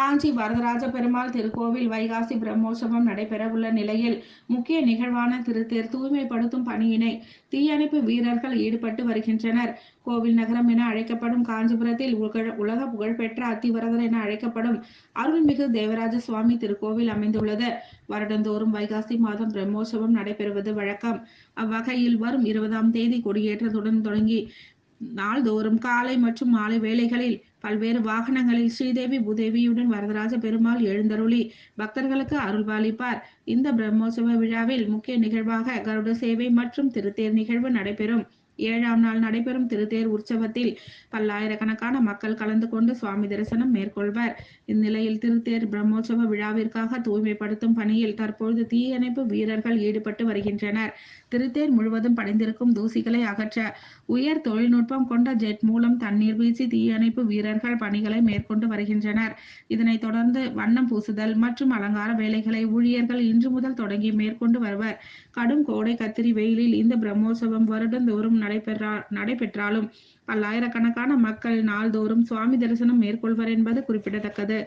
காஞ்சி வரதராஜ பெருமாள் திருக்கோவில் வைகாசி பிரம்மோற்சவம் நடைபெறவுள்ள நிலையில் முக்கிய நிகழ்வான திருத்தேர் தூய்மைப்படுத்தும் பணியினை தீயணைப்பு வீரர்கள் ஈடுபட்டு வருகின்றனர். கோவில் நகரம் என அழைக்கப்படும் காஞ்சிபுரத்தில் உலக புகழ்பெற்ற அத்திவரதர் என அழைக்கப்படும் அருள்மிகு தேவராஜ சுவாமி திருக்கோவில் அமைந்துள்ளது. வருடந்தோறும் வைகாசி மாதம் பிரம்மோற்சவம் நடைபெறுவது வழக்கம். அவ்வகையில் வரும் 20ஆம் தேதி கொடியேற்றத்துடன் தொடங்கி நாள்தோறும் காலை மற்றும் மாலை வேளைகளில் பல்வேறு வாகனங்களில் ஸ்ரீதேவி பூதேவியுடன் வரதராஜ பெருமாள் எழுந்தருளி பக்தர்களுக்கு அருள்பாலிப்பார். இந்த பிரம்மோற்சவ விழாவில் முக்கிய நிகழ்வாக கருட சேவை மற்றும் திருத்தேர் நிகழ்வு நடைபெறும். 7ஆம் நாள் நடைபெறும் திருத்தேர் உற்சவத்தில் பல்லாயிரக்கணக்கான மக்கள் கலந்து கொண்டு சுவாமி தரிசனம் மேற்கொள்வர். இந்நிலையில் திருத்தேர் பிரம்மோற்சவ விழாவிற்காக தூய்மைப்படுத்தும் பணியில் தற்பொழுது தீயணைப்பு வீரர்கள் ஈடுபட்டு வருகின்றனர். திருத்தேர் முழுவதும் படிந்திருக்கும் தூசிகளை அகற்ற உயர் தொழில்நுட்பம் கொண்ட ஜெட் மூலம் தண்ணீர் வீசி தீயணைப்பு வீரர்கள் பணிகளை மேற்கொண்டு வருகின்றனர். இதனைத் தொடர்ந்து வண்ணம் பூசுதல் மற்றும் அலங்கார வேலைகளை ஊழியர்கள் இன்று முதல் தொடங்கி மேற்கொண்டு வருவர். கடும் கோடை கத்திரி வெயிலில் இந்த பிரம்மோற்சவம் வருடந்தோறும் நடைபெற்றாலும் பல்லாயிரக்கணக்கான மக்கள் நாள்தோறும் சுவாமி தரிசனம் மேற்கொள்வர் என்பது குறிப்பிடத்தக்கது.